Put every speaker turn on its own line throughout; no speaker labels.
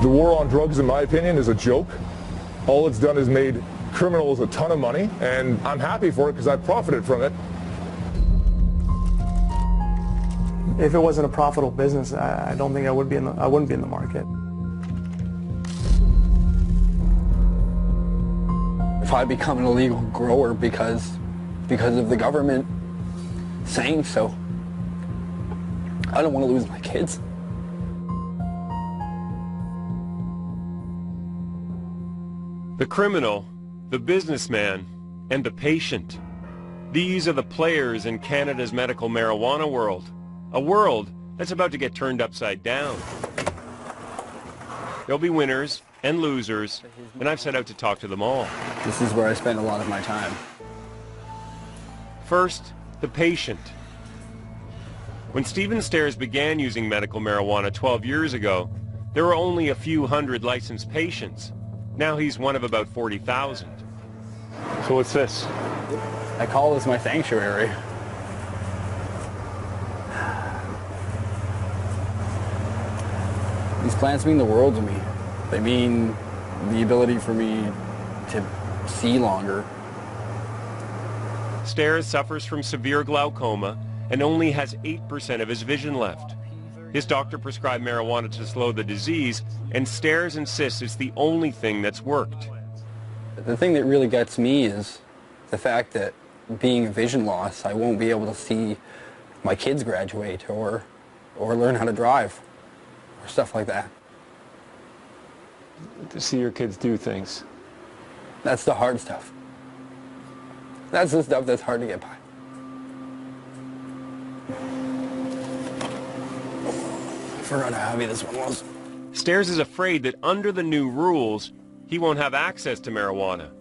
The war on drugs, in my opinion, is a joke. All it's done is made criminals a ton of money, and I'm happy for it because I've profited from it.
If it wasn't a profitable business, I don't think I wouldn't be in the market.
If I become an illegal grower because of the government saying so, I don't want to lose my kids.
The criminal, the businessman, and the patient. These are the players in Canada's medical marijuana world. A world that's about to get turned upside down. There'll be winners and losers, and I've set out to talk to them all.
This is where I spend a lot of my time.
First, the patient. When Stephen Stairs began using medical marijuana 12 years ago, there were only a few hundred licensed patients. Now he's one of about 40,000.
So what's this?
I call this my sanctuary. These plants mean the world to me. They mean the ability for me to see longer.
Stairs suffers from severe glaucoma and only has 8% of his vision left. His doctor prescribed marijuana to slow the disease, and Stairs insists it's the only thing that's worked.
The thing that really gets me is the fact that being vision loss, I won't be able to see my kids graduate or learn how to drive or stuff like that.
To see your kids do things.
That's the hard stuff. That's the stuff that's hard to get by. I forgot how heavy this one was.
Stairs is afraid that under the new rules, he won't have access to marijuana.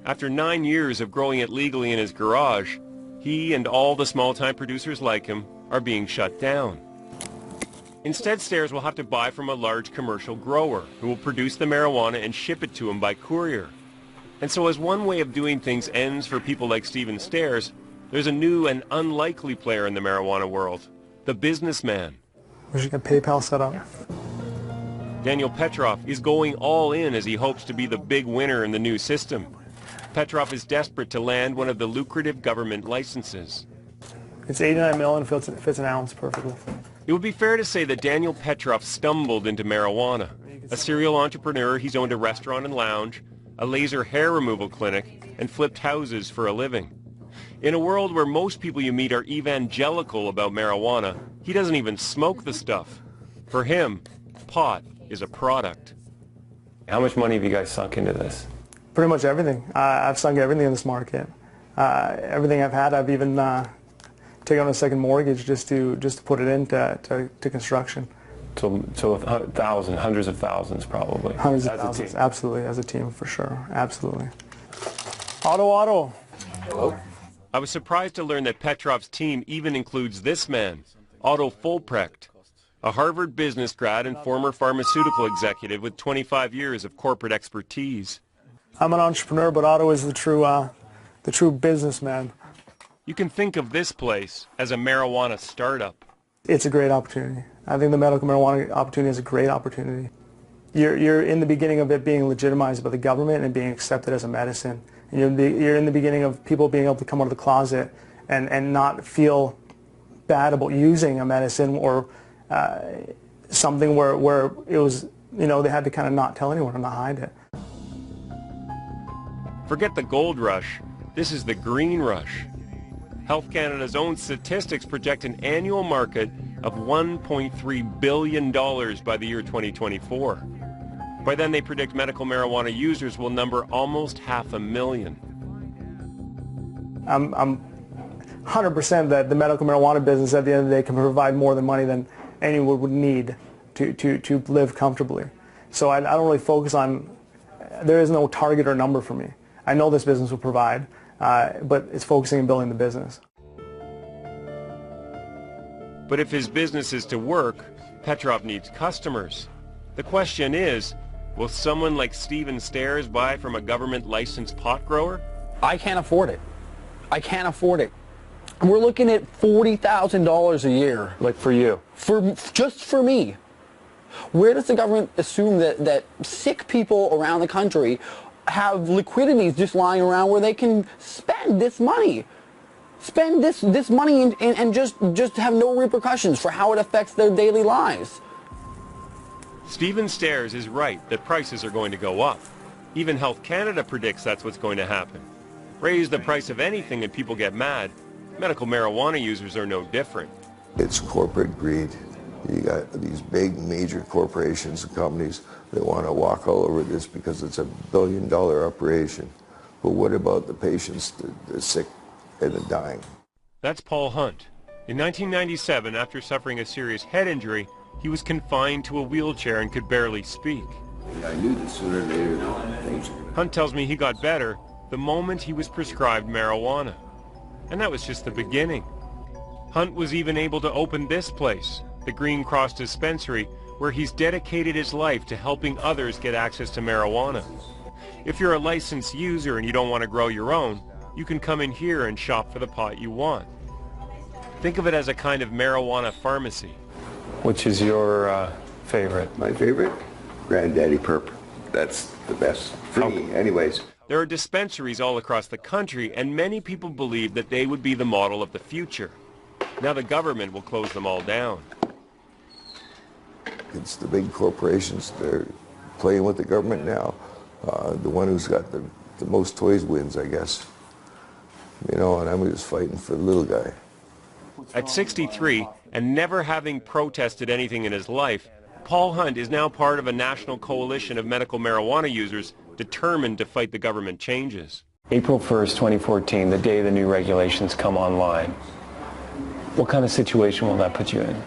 After 9 years of growing it legally in his garage, he and all the small-time producers like him are being shut down. Instead, Stairs will have to buy from a large commercial grower who will produce the marijuana and ship it to him by courier. And so as one way of doing things ends for people like Stephen Stairs, there's a new and unlikely player in the marijuana world, the businessman.
We should get PayPal set up.
Daniel Petrov is going all in as he hopes to be the big winner in the new system. Petrov is desperate to land one of the lucrative government licenses.
It's 89 million, fits an ounce perfectly.
It would be fair to say that Daniel Petrov stumbled into marijuana. A serial entrepreneur, he's owned a restaurant and lounge, a laser hair removal clinic, and flipped houses for a living. In a world where most people you meet are evangelical about marijuana, he doesn't even smoke the stuff. For him, pot is a product.
How much money have you guys sunk into this?
Pretty much everything. I've sunk everything in this market. Everything I've had, I've even taken on a second mortgage just to put it into construction.
So thousands, hundreds of thousands probably.
Hundreds of thousands, absolutely, as a team, for sure, absolutely. Otto.
Hello?
I was surprised to learn that Petrov's team even includes this man, Otto Fulprecht, a Harvard business grad and former pharmaceutical executive with 25 years of corporate expertise.
I'm an entrepreneur, but Otto is the true businessman.
You can think of this place as a marijuana startup.
It's a great opportunity. I think the medical marijuana opportunity is a great opportunity. You're in the beginning of it being legitimized by the government and being accepted as a medicine. And you're in the beginning of people being able to come out of the closet and not feel bad about using a medicine or something where it was, they had to kind of not tell anyone or not hide it.
Forget the gold rush. This is the green rush. Health Canada's own statistics project an annual market of $1.3 billion by the year 2024. By then, they predict medical marijuana users will number almost 500,000. I'm
100% that the medical marijuana business at the end of the day can provide more than money than anyone would need to live comfortably. So I don't really focus on, there is no target or number for me. I know this business will provide, but it's focusing on building the business.
But if his business is to work, Petrov needs customers. The question is, will someone like Stephen Stairs buy from a government-licensed pot grower?
I can't afford it. I can't afford it. We're looking at $40,000 a year.
Like for you?
Just for me. Where does the government assume that sick people around the country have liquidities just lying around where they can spend this money? Spend this money and just have no repercussions for how it affects their daily lives.
Stephen Stairs is right that prices are going to go up. Even Health Canada predicts that's what's going to happen. Raise the price of anything and people get mad. Medical marijuana users are no different.
It's corporate greed. You got these big major corporations and companies that want to walk all over this because it's a billion-dollar operation. But what about the patients, the sick and the dying?
That's Paul Hunt. In 1997, after suffering a serious head injury, he was confined to a wheelchair and could barely speak.
I knew that sooner or later things were going to...
Hunt tells me he got better the moment he was prescribed marijuana. And that was just the beginning. Hunt was even able to open this place, the Green Cross Dispensary, where he's dedicated his life to helping others get access to marijuana. If you're a licensed user and you don't want to grow your own, you can come in here and shop for the pot you want. Think of it as a kind of marijuana pharmacy.
Which is your favorite?
My favorite? Granddaddy Purp. That's the best. For me, anyways.
There are dispensaries all across the country, and many people believe that they would be the model of the future. Now the government will close them all down.
It's the big corporations. They're playing with the government now. The one who's got the most toys wins, I guess. You know, and I'm just fighting for the little guy.
At 63, and never having protested anything in his life, Paul Hunt is now part of a national coalition of medical marijuana users determined to fight the government changes.
April 1st, 2014, the day the new regulations come online. What kind of situation will that put you in?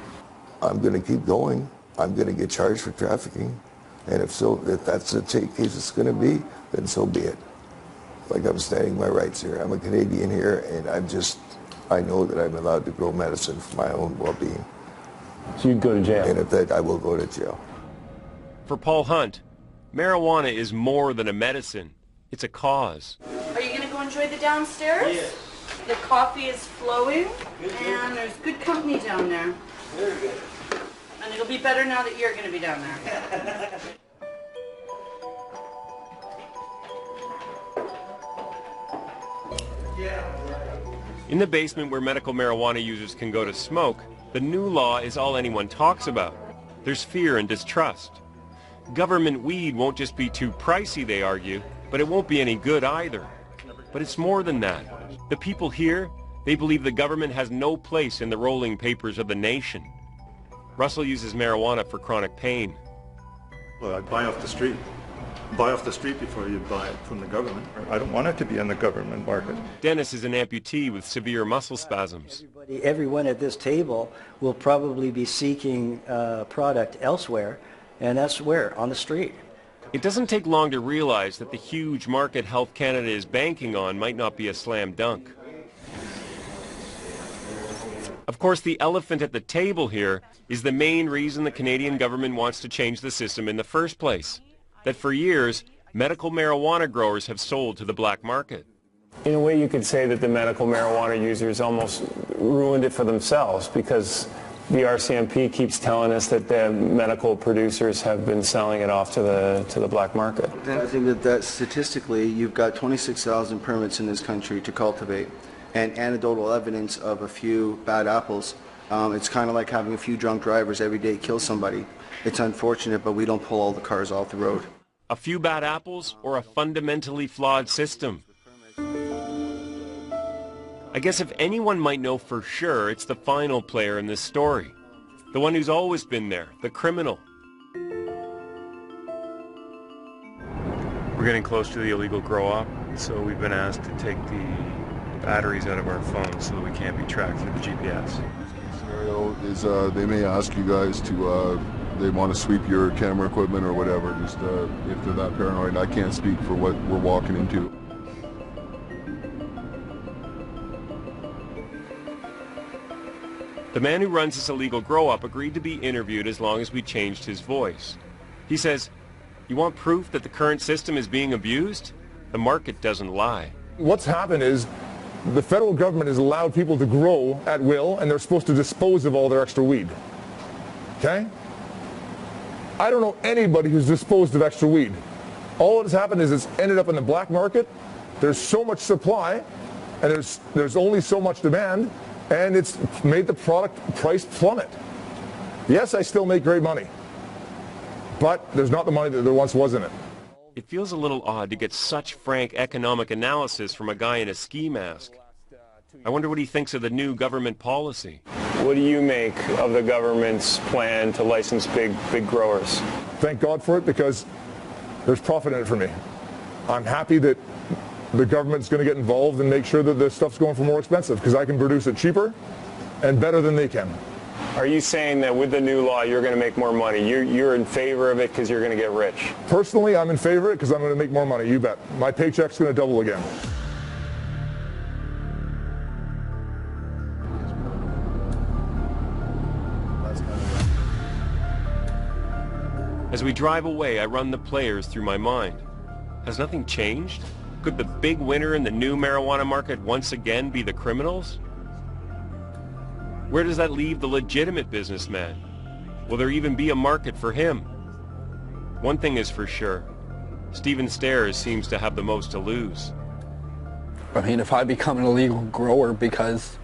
I'm going to keep going. I'm going to get charged for trafficking. And if that's the case it's going to be, then so be it. Like, I'm standing my rights here. I'm a Canadian here, and I know that I'm allowed to grow medicine for my own well-being.
So you'd go to jail?
And if that, I will go to jail.
For Paul Hunt, marijuana is more than a medicine. It's a cause.
Are you going to go enjoy the downstairs? Yes. The coffee is flowing, and there's good company down there. Very good. And it'll be better now that you're going to be down there.
In the basement where medical marijuana users can go to smoke, the new law is all anyone talks about. There's fear and distrust. Government weed won't just be too pricey, they argue, but it won't be any good either. But it's more than that. The people here, they believe the government has no place in the rolling papers of the nation. Russell uses marijuana for chronic pain.
Well, I buy off the street. Buy off the street before you buy it from the government. I don't want it to be in the government market.
Dennis is an amputee with severe muscle spasms.
Everyone at this table will probably be seeking product elsewhere, and that's where? On the street.
It doesn't take long to realize that the huge market Health Canada is banking on might not be a slam dunk. Of course, the elephant at the table here is the main reason the Canadian government wants to change the system in the first place. That for years, medical marijuana growers have sold to the black market.
In a way, you could say that the medical marijuana users almost ruined it for themselves, because the RCMP keeps telling us that the medical producers have been selling it off to the black market.
I think that statistically, you've got 26,000 permits in this country to cultivate, and anecdotal evidence of a few bad apples. It's kind of like having a few drunk drivers every day kill somebody. It's unfortunate, but we don't pull all the cars off the road.
A few bad apples or a fundamentally flawed system? I guess if anyone might know for sure, it's the final player in this story. The one who's always been there, the criminal. We're getting close to the illegal grow-op, so we've been asked to take the batteries out of our phones so that we can't be tracked through the GPS.
The scenario is they may ask you guys to, they want to sweep your camera equipment or whatever, just if they're that paranoid. I can't speak for what we're walking into.
The man who runs this illegal grow-up agreed to be interviewed as long as we changed his voice. He says, "You want proof that the current system is being abused? The market doesn't lie."
What's happened is the federal government has allowed people to grow at will, and they're supposed to dispose of all their extra weed. Okay? I don't know anybody who's disposed of extra weed. All that has happened is it's ended up in the black market. There's so much supply, and there's only so much demand, and it's made the product price plummet. Yes, I still make great money, but there's not the money that there once was in it.
It feels a little odd to get such frank economic analysis from a guy in a ski mask. I wonder what he thinks of the new government policy.
What do you make of the government's plan to license big growers?
Thank God for it, because there's profit in it for me. I'm happy that the government's going to get involved and make sure that this stuff's going for more expensive, because I can produce it cheaper and better than they can.
Are you saying that with the new law you're going to make more money? You're in favor of it because you're going to get rich?
Personally, I'm in favor of it because I'm going to make more money, you bet. My paycheck's going to double again.
As we drive away, I run the players through my mind. Has nothing changed? Could the big winner in the new marijuana market once again be the criminals? Where does that leave the legitimate businessman? Will there even be a market for him? One thing is for sure, Stephen Stairs seems to have the most to lose.
I mean, if I become an illegal grower because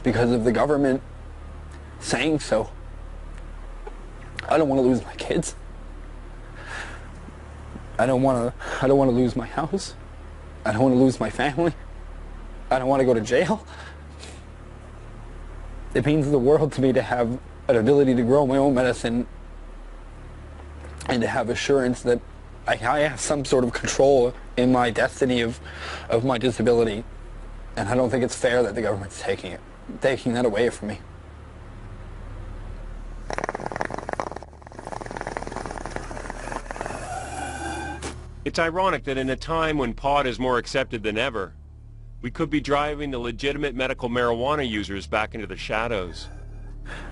of the government saying so, I don't want to lose my kids. I don't want to lose my house. I don't want to lose my family. I don't want to go to jail. It means the world to me to have an ability to grow my own medicine and to have assurance that I have some sort of control in my destiny of my disability. And I don't think it's fair that the government's taking that away from me.
It's ironic that in a time when pot is more accepted than ever, we could be driving the legitimate medical marijuana users back into the shadows.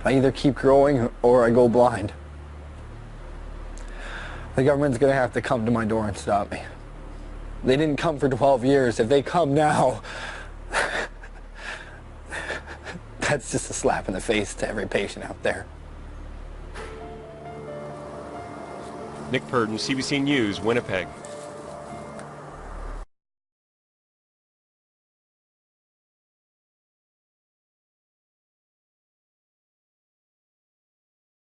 I either keep growing or I go blind. The government's going to have to come to my door and stop me. They didn't come for 12 years. If they come now, that's just a slap in the face to every patient out there.
Nick Purdon, CBC News, Winnipeg.